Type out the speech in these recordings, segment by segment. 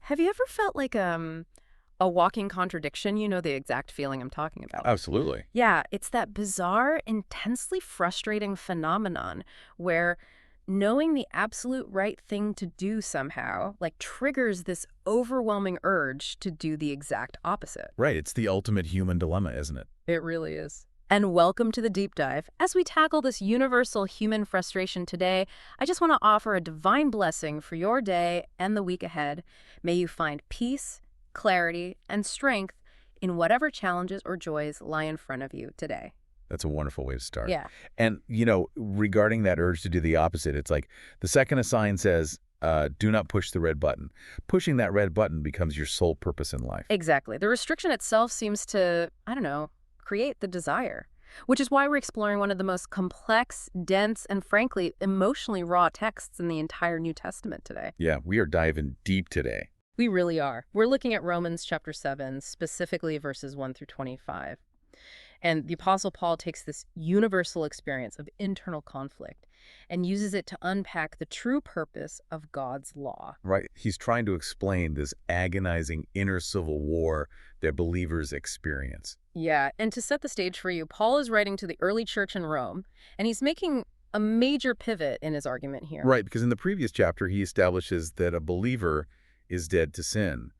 Have you ever felt like a walking contradiction? You know the exact feeling I'm talking about. Absolutely. Yeah, it's that bizarre, intensely frustrating phenomenon where knowing the absolute right thing to do somehow, like, triggers this overwhelming urge to do the exact opposite. Right. It's the ultimate human dilemma, isn't it? It really is. And welcome to the deep dive. As we tackle this universal human frustration today, I just want to offer a divine blessing for your day and the week ahead. May you find peace, clarity, and strength in whatever challenges or joys lie in front of you today. That's a wonderful way to start. Yeah. And, regarding that urge to do the opposite, it's like the second a sign says, do not push the red button. Pushing that red button becomes your sole purpose in life. Exactly. The restriction itself seems to, create the desire, which is why we're exploring one of the most complex, dense, and frankly, emotionally raw texts in the entire New Testament today. Yeah, we are diving deep today. We really are. We're looking at Romans chapter 7, specifically verses 1 through 25. And the Apostle Paul takes this universal experience of internal conflict and uses it to unpack the true purpose of God's law. Right. He's trying to explain this agonizing inner civil war that believers experience. Yeah, and to set the stage for you, Paul is writing to the early church in Rome, and he's making a major pivot in his argument here. Right, because in the previous chapter, he establishes that a believer is dead to sin.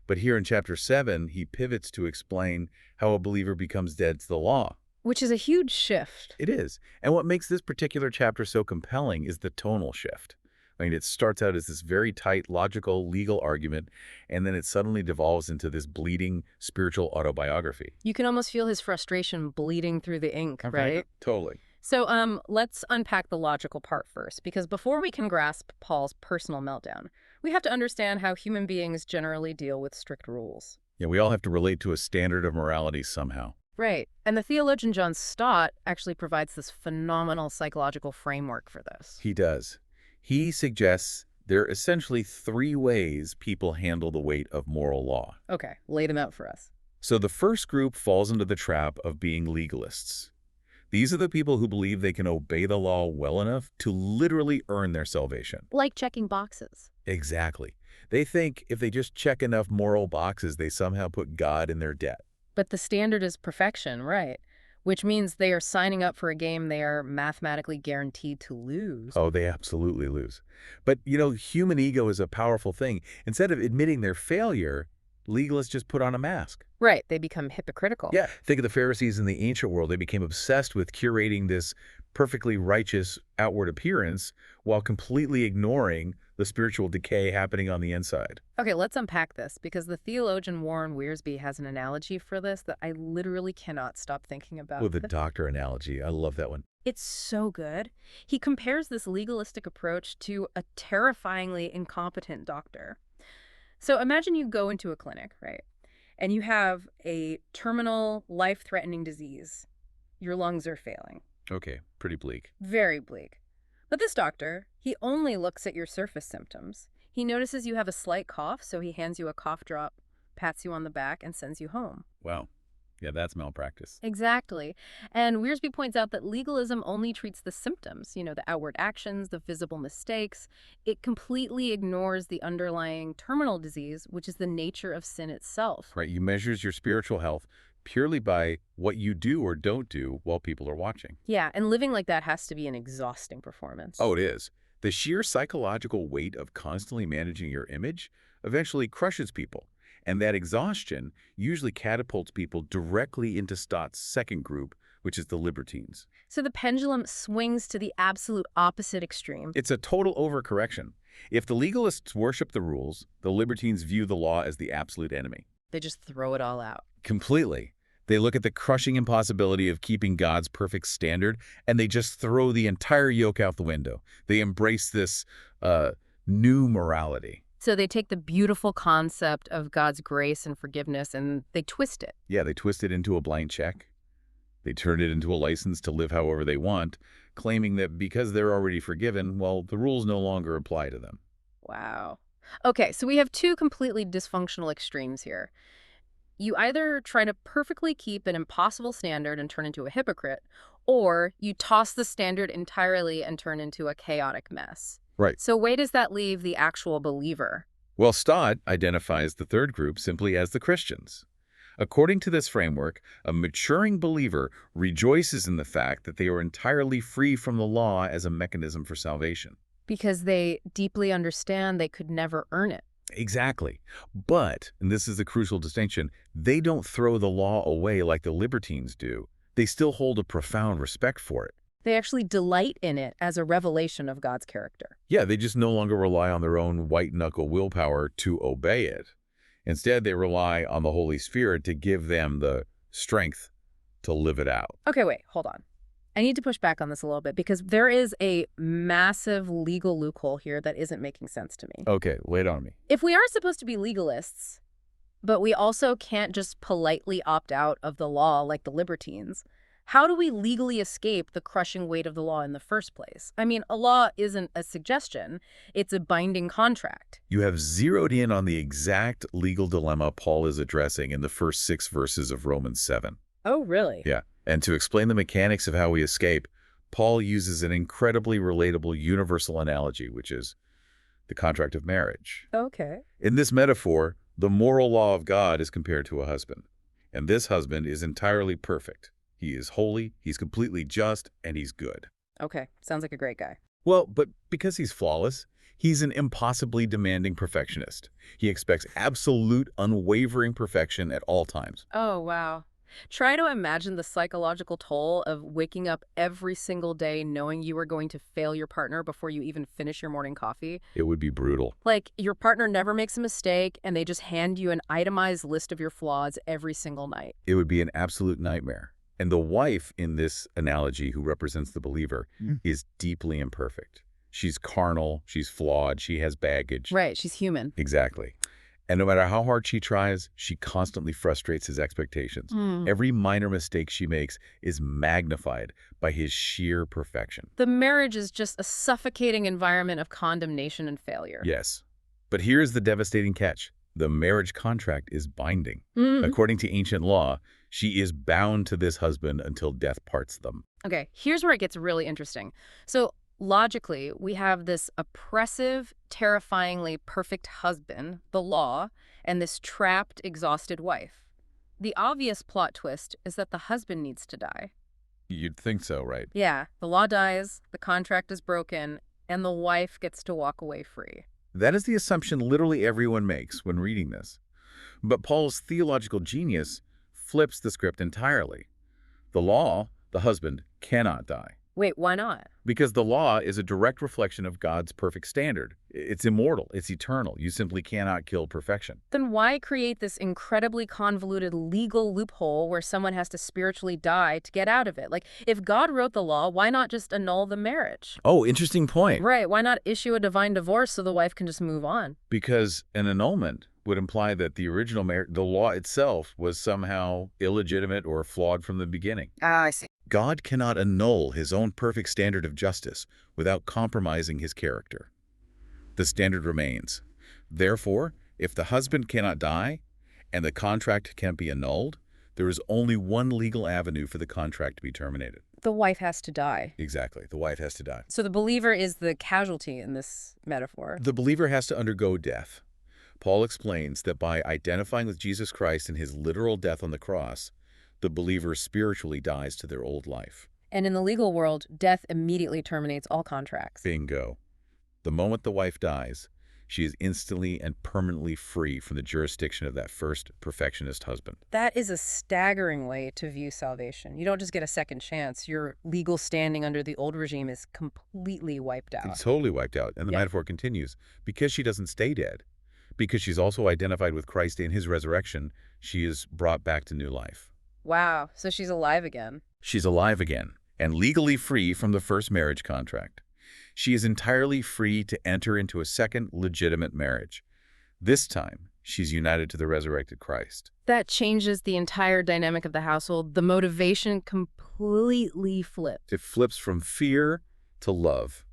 But here in chapter 7, he pivots to explain how a believer becomes dead to the law. Which is a huge shift. It is. And what makes this particular chapter so compelling is the tonal shift. I mean, it starts out as this very tight, logical, legal argument, and then it suddenly devolves into this bleeding spiritual autobiography. You can almost feel his frustration bleeding through the ink, right? Totally. So let's unpack the logical part first, because before we can grasp Paul's personal meltdown, we have to understand how human beings generally deal with strict rules. Yeah, we all have to relate to a standard of morality somehow. Right. And the theologian John Stott actually provides this phenomenal psychological framework for this. He does. He suggests there are essentially 3 ways people handle the weight of moral law. Okay, lay them out for us. So the first group falls into the trap of being legalists. These are the people who believe they can obey the law well enough to literally earn their salvation. Like checking boxes. Exactly. They think if they just check enough moral boxes, they somehow put God in their debt. But the standard is perfection, right? Which means they are signing up for a game they are mathematically guaranteed to lose. Oh, they absolutely lose. But, human ego is a powerful thing. Instead of admitting their failure, legalists just put on a mask. Right, they become hypocritical. Yeah, think of the Pharisees in the ancient world. They became obsessed with curating this perfectly righteous outward appearance while completely ignoring the spiritual decay happening on the inside. Okay, let's unpack this, because the theologian Warren Wiersbe has an analogy for this that I literally cannot stop thinking about. Oh, the doctor analogy. I love that one. It's so good. He compares this legalistic approach to a terrifyingly incompetent doctor. So imagine you go into a clinic, right? And you have a terminal, life-threatening disease. Your lungs are failing. Okay, pretty bleak. Very bleak. But this doctor, he only looks at your surface symptoms. He notices you have a slight cough, so he hands you a cough drop, pats you on the back, and sends you home. Wow. Yeah, that's malpractice. Exactly. And Wiersbe points out that legalism only treats the symptoms, the outward actions, the visible mistakes. It completely ignores the underlying terminal disease, which is the nature of sin itself. Right, you measures your spiritual health purely by what you do or don't do while people are watching. Yeah, and living like that has to be an exhausting performance. Oh, it is. The sheer psychological weight of constantly managing your image eventually crushes people. And that exhaustion usually catapults people directly into Stott's second group, which is the libertines. So the pendulum swings to the absolute opposite extreme. It's a total overcorrection. If the legalists worship the rules, the libertines view the law as the absolute enemy. They just throw it all out. Completely. They look at the crushing impossibility of keeping God's perfect standard, and they just throw the entire yoke out the window. They embrace this new morality. So they take the beautiful concept of God's grace and forgiveness and they twist it. Yeah, they twist it into a blank check. They turn it into a license to live however they want, claiming that because they're already forgiven, well, the rules no longer apply to them. Wow. Okay, so we have 2 completely dysfunctional extremes here. You either try to perfectly keep an impossible standard and turn into a hypocrite, or you toss the standard entirely and turn into a chaotic mess. Right. So where does that leave the actual believer? Well, Stott identifies the third group simply as the Christians. According to this framework, a maturing believer rejoices in the fact that they are entirely free from the law as a mechanism for salvation. Because they deeply understand they could never earn it. Exactly. But, and this is the crucial distinction, they don't throw the law away like the libertines do. They still hold a profound respect for it. They actually delight in it as a revelation of God's character. Yeah, they just no longer rely on their own white-knuckle willpower to obey it. Instead, they rely on the Holy Spirit to give them the strength to live it out. Okay, wait, hold on. I need to push back on this a little bit because there is a massive legal loophole here that isn't making sense to me. Okay, lay it on me. If we are supposed to be legalists, but we also can't just politely opt out of the law like the libertines, how do we legally escape the crushing weight of the law in the first place? I mean, a law isn't a suggestion, it's a binding contract. You have zeroed in on the exact legal dilemma Paul is addressing in the first 6 verses of Romans 7. Oh, really? Yeah, and to explain the mechanics of how we escape, Paul uses an incredibly relatable universal analogy, which is the contract of marriage. Okay. In this metaphor, the moral law of God is compared to a husband, and this husband is entirely perfect. He is holy, he's completely just, and he's good. Okay, sounds like a great guy. Well, but because he's flawless, he's an impossibly demanding perfectionist. He expects absolute, unwavering perfection at all times. Oh, wow. Try to imagine the psychological toll of waking up every single day knowing you are going to fail your partner before you even finish your morning coffee. It would be brutal. Like, your partner never makes a mistake, and they just hand you an itemized list of your flaws every single night. It would be an absolute nightmare. And the wife in this analogy, who represents the believer, is deeply imperfect. She's carnal, she's flawed, she has baggage. Right, she's human. Exactly. And no matter how hard she tries, she constantly frustrates his expectations. Every minor mistake she makes is magnified by his sheer perfection. The marriage is just a suffocating environment of condemnation and failure. Yes. But here's the devastating catch. The marriage contract is binding. According to ancient law, she is bound to this husband until death parts them. Okay, here's where it gets really interesting. So, logically, we have this oppressive, terrifyingly perfect husband, the law, and this trapped, exhausted wife. The obvious plot twist is that the husband needs to die. You'd think so, right? Yeah, the law dies, the contract is broken, and the wife gets to walk away free. That is the assumption literally everyone makes when reading this. But Paul's theological genius flips the script entirely. The law, the husband, cannot die. Wait, why not? Because the law is a direct reflection of God's perfect standard. It's immortal. It's eternal. You simply cannot kill perfection. Then why create this incredibly convoluted legal loophole where someone has to spiritually die to get out of it? Like, if God wrote the law, why not just annul the marriage? Oh, interesting point. Right, why not issue a divine divorce so the wife can just move on? Because an annulment would imply that the original marriage, the law itself, was somehow illegitimate or flawed from the beginning. Ah, I see. God cannot annul his own perfect standard of justice without compromising his character. The standard remains. Therefore, if the husband cannot die and the contract can't be annulled, there is only one legal avenue for the contract to be terminated. The wife has to die. Exactly. The wife has to die. So the believer is the casualty in this metaphor. The believer has to undergo death. Paul explains that by identifying with Jesus Christ in his literal death on the cross, the believer spiritually dies to their old life. And in the legal world, death immediately terminates all contracts. Bingo. The moment the wife dies, she is instantly and permanently free from the jurisdiction of that first perfectionist husband. That is a staggering way to view salvation. You don't just get a second chance. Your legal standing under the old regime is completely wiped out. It's totally wiped out. And the metaphor continues. Because she doesn't stay dead, because she's also identified with Christ in his resurrection, she is brought back to new life. Wow, so she's alive again. She's alive again and legally free from the first marriage contract. She is entirely free to enter into a second legitimate marriage. This time, she's united to the resurrected Christ. That changes the entire dynamic of the household. The motivation completely flips. It flips from fear to love.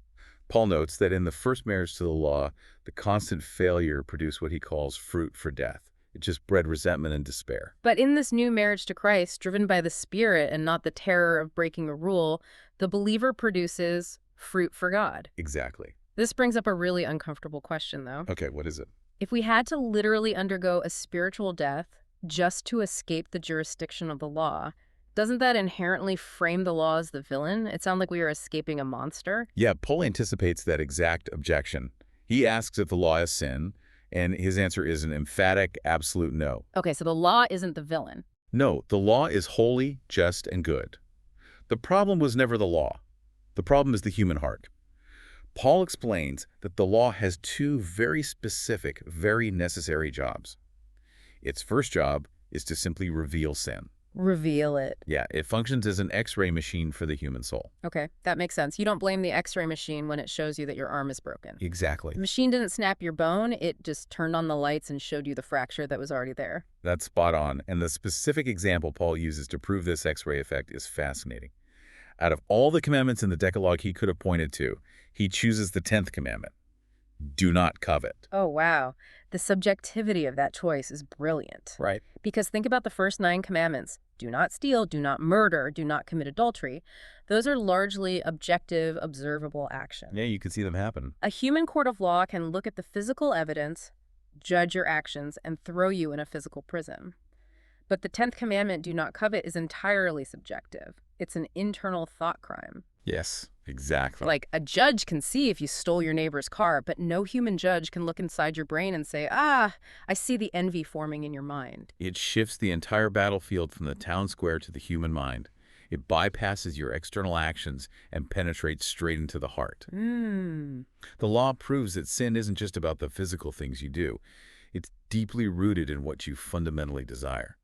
Paul notes that in the first marriage to the law, the constant failure produced what he calls fruit for death. It just bred resentment and despair. But in this new marriage to Christ, driven by the Spirit and not the terror of breaking a rule, the believer produces fruit for God. Exactly. This brings up a really uncomfortable question, though. Okay, what is it? If we had to literally undergo a spiritual death just to escape the jurisdiction of the law, doesn't that inherently frame the law as the villain? It sounds like we are escaping a monster. Yeah, Paul anticipates that exact objection. He asks if the law is sin, and his answer is an emphatic, absolute no. Okay, so the law isn't the villain. No, the law is holy, just, and good. The problem was never the law. The problem is the human heart. Paul explains that the law has two very specific, very necessary jobs. Its first job is to simply reveal sin. Reveal it. Yeah, it functions as an X-ray machine for the human soul. Okay, that makes sense. You don't blame the X-ray machine when it shows you that your arm is broken. Exactly. The machine didn't snap your bone, it just turned on the lights and showed you the fracture that was already there. That's spot on, and the specific example Paul uses to prove this X-ray effect is fascinating. Out of all the commandments in the Decalogue he could have pointed to, he chooses the 10th commandment. Do not covet. Oh, wow. The subjectivity of that choice is brilliant. Right. Because think about the first 9 commandments. Do not steal, do not murder, do not commit adultery. Those are largely objective, observable actions. Yeah, you can see them happen. A human court of law can look at the physical evidence, judge your actions, and throw you in a physical prison. But the 10th commandment, do not covet, is entirely subjective. It's an internal thought crime. Yes, exactly. Like, a judge can see if you stole your neighbor's car, but no human judge can look inside your brain and say, I see the envy forming in your mind. It shifts the entire battlefield from the town square to the human mind. It bypasses your external actions and penetrates straight into the heart. The law proves that sin isn't just about the physical things you do. It's deeply rooted in what you fundamentally desire.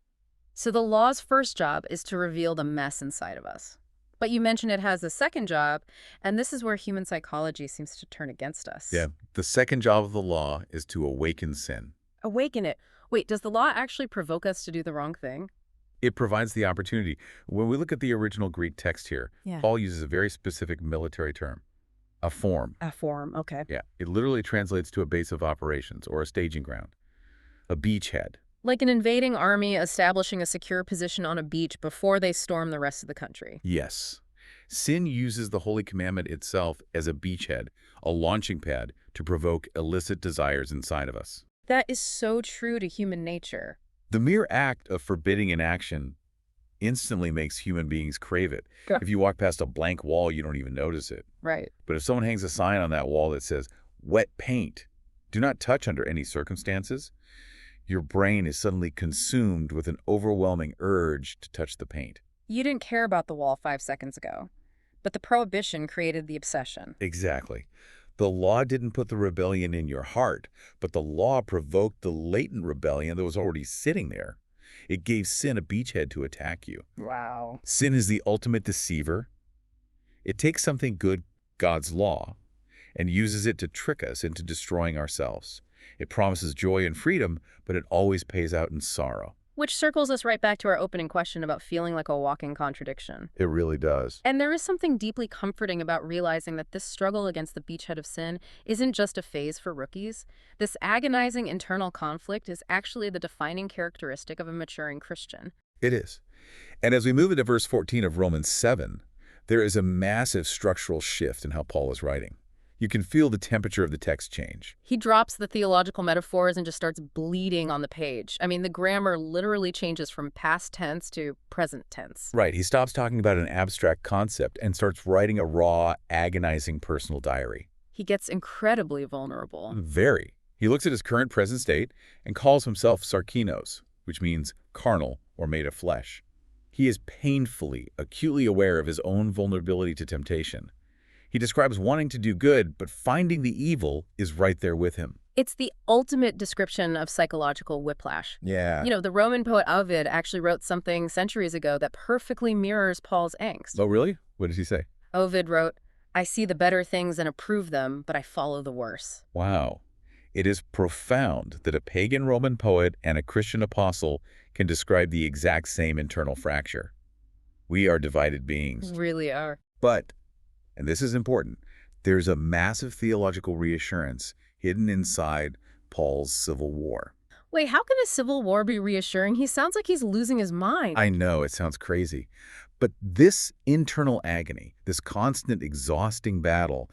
So the law's first job is to reveal the mess inside of us. But you mentioned it has a second job, and this is where human psychology seems to turn against us. Yeah, the second job of the law is to awaken sin. Awaken it. Wait, does the law actually provoke us to do the wrong thing? It provides the opportunity. When we look at the original Greek text here, Yeah. Paul uses a very specific military term, a form. A form, okay. Yeah, it literally translates to a base of operations or a staging ground, a beachhead. Like an invading army establishing a secure position on a beach before they storm the rest of the country. Yes. Sin uses the Holy Commandment itself as a beachhead, a launching pad to provoke illicit desires inside of us. That is so true to human nature. The mere act of forbidding an action instantly makes human beings crave it. Yeah. If you walk past a blank wall, you don't even notice it. Right. But if someone hangs a sign on that wall that says, wet paint, do not touch under any circumstances, your brain is suddenly consumed with an overwhelming urge to touch the paint. You didn't care about the wall 5 seconds ago, but the prohibition created the obsession. Exactly. The law didn't put the rebellion in your heart, but the law provoked the latent rebellion that was already sitting there. It gave sin a beachhead to attack you. Wow. Sin is the ultimate deceiver. It takes something good, God's law, and uses it to trick us into destroying ourselves. It promises joy and freedom, but it always pays out in sorrow. Which circles us right back to our opening question about feeling like a walking contradiction. It really does. And there is something deeply comforting about realizing that this struggle against the beachhead of sin isn't just a phase for rookies. This agonizing internal conflict is actually the defining characteristic of a maturing Christian. It is. And as we move into verse 14 of Romans 7, there is a massive structural shift in how Paul is writing. You can feel the temperature of the text change. He drops the theological metaphors and just starts bleeding on the page. I mean, the grammar literally changes from past tense to present tense. Right. He stops talking about an abstract concept and starts writing a raw, agonizing personal diary. He gets incredibly vulnerable. Very. He looks at his current present state and calls himself sarkinos, which means carnal or made of flesh. He is painfully, acutely aware of his own vulnerability to temptation. He describes wanting to do good, but finding the evil is right there with him. It's the ultimate description of psychological whiplash. Yeah. You know, the Roman poet Ovid actually wrote something centuries ago that perfectly mirrors Paul's angst. Oh, really? What did he say? Ovid wrote, "I see the better things and approve them, but I follow the worse." Wow. It is profound that a pagan Roman poet and a Christian apostle can describe the exact same internal fracture. We are divided beings. Really are. But, and this is important, there's a massive theological reassurance hidden inside Paul's civil war. Wait, how can a civil war be reassuring? He sounds like he's losing his mind. I know, it sounds crazy. But this internal agony, this constant exhausting battle,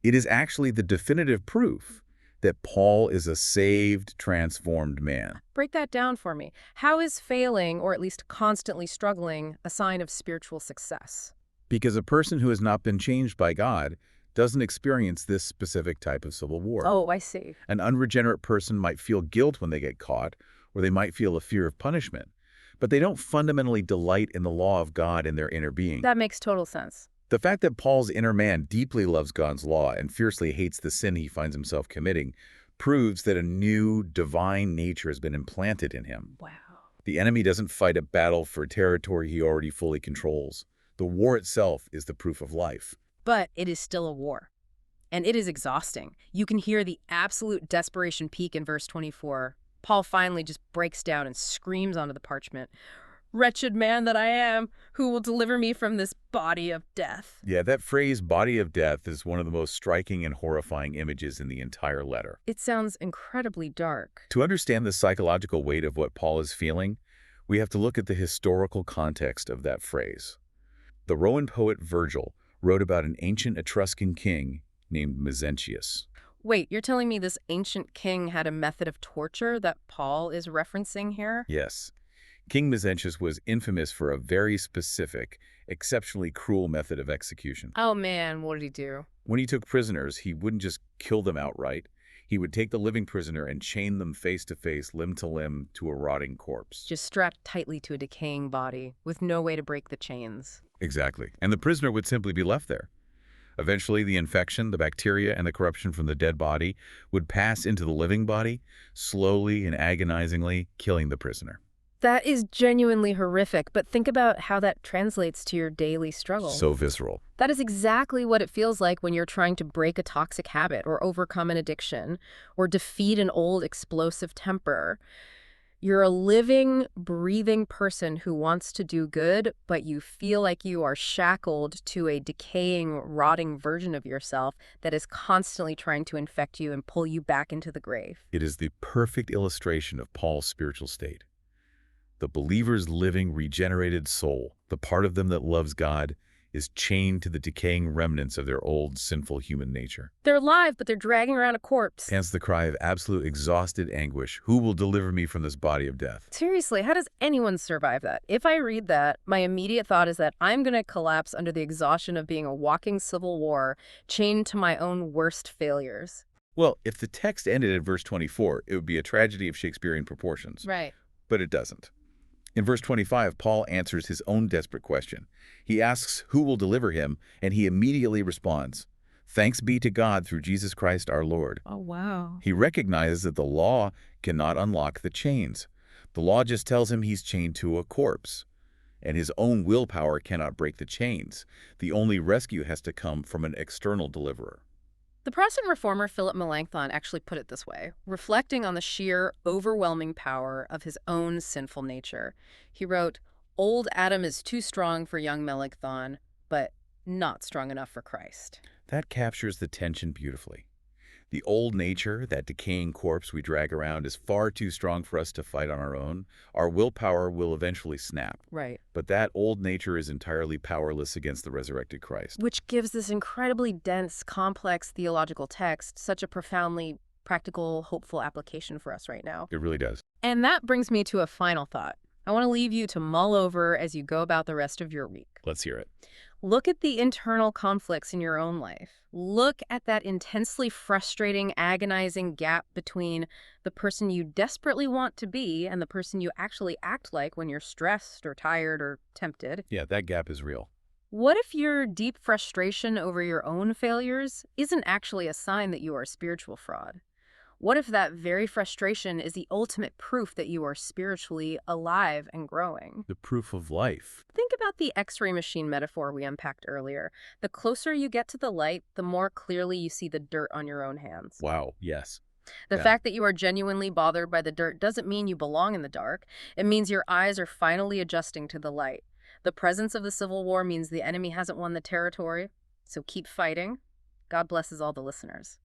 it is actually the definitive proof that Paul is a saved, transformed man. Break that down for me. How is failing, or at least constantly struggling, a sign of spiritual success? Because a person who has not been changed by God doesn't experience this specific type of civil war. Oh, I see. An unregenerate person might feel guilt when they get caught, or they might feel a fear of punishment, but they don't fundamentally delight in the law of God in their inner being. That makes total sense. The fact that Paul's inner man deeply loves God's law and fiercely hates the sin he finds himself committing proves that a new divine nature has been implanted in him. Wow. The enemy doesn't fight a battle for territory he already fully controls. The war itself is the proof of life. But it is still a war. And it is exhausting. You can hear the absolute desperation peak in verse 24. Paul finally just breaks down and screams onto the parchment, "Wretched man that I am, who will deliver me from this body of death?" Yeah, that phrase, body of death, is one of the most striking and horrifying images in the entire letter. It sounds incredibly dark. To understand the psychological weight of what Paul is feeling, we have to look at the historical context of that phrase. The Roman poet Virgil wrote about an ancient Etruscan king named Mezentius. Wait, you're telling me this ancient king had a method of torture that Paul is referencing here? Yes. King Mezentius was infamous for a very specific, exceptionally cruel method of execution. Oh man, what did he do? When he took prisoners, he wouldn't just kill them outright. He would take the living prisoner and chain them face to face, limb to limb, to a rotting corpse. Just strapped tightly to a decaying body, with no way to break the chains. Exactly. And the prisoner would simply be left there. Eventually, the infection, the bacteria, and the corruption from the dead body would pass into the living body, slowly and agonizingly killing the prisoner. That is genuinely horrific, but think about how that translates to your daily struggle. So visceral. That is exactly what it feels like when you're trying to break a toxic habit or overcome an addiction or defeat an old explosive temper. You're a living, breathing person who wants to do good, but you feel like you are shackled to a decaying, rotting version of yourself that is constantly trying to infect you and pull you back into the grave. It is the perfect illustration of Paul's spiritual state. The believer's living, regenerated soul, the part of them that loves God, is chained to the decaying remnants of their old, sinful human nature. They're alive, but they're dragging around a corpse. Hence the cry of absolute exhausted anguish, "Who will deliver me from this body of death?" Seriously, how does anyone survive that? If I read that, my immediate thought is that I'm going to collapse under the exhaustion of being a walking civil war, chained to my own worst failures. Well, if the text ended at verse 24, it would be a tragedy of Shakespearean proportions. Right. But it doesn't. In verse 25, Paul answers his own desperate question. He asks who will deliver him, and he immediately responds, "Thanks be to God through Jesus Christ our Lord." Oh, wow. He recognizes that the law cannot unlock the chains. The law just tells him he's chained to a corpse, and his own willpower cannot break the chains. The only rescue has to come from an external deliverer. The Protestant reformer Philip Melanchthon actually put it this way, reflecting on the sheer, overwhelming power of his own sinful nature. He wrote, "Old Adam is too strong for young Melanchthon, but not strong enough for Christ." That captures the tension beautifully. The old nature, that decaying corpse we drag around, is far too strong for us to fight on our own. Our willpower will eventually snap. Right. But that old nature is entirely powerless against the resurrected Christ. Which gives this incredibly dense, complex theological text such a profoundly practical, hopeful application for us right now. It really does. And that brings me to a final thought. I want to leave you to mull over as you go about the rest of your week. Let's hear it. Look at the internal conflicts in your own life. Look at that intensely frustrating, agonizing gap between the person you desperately want to be and the person you actually act like when you're stressed or tired or tempted. Yeah, that gap is real. What if your deep frustration over your own failures isn't actually a sign that you are a spiritual fraud? What if that very frustration is the ultimate proof that you are spiritually alive and growing? The proof of life. Think about the X-ray machine metaphor we unpacked earlier. The closer you get to the light, the more clearly you see the dirt on your own hands. Wow, yes. The Yeah. fact that you are genuinely bothered by the dirt doesn't mean you belong in the dark. It means your eyes are finally adjusting to the light. The presence of the Civil War means the enemy hasn't won the territory, so keep fighting. God blesses all the listeners.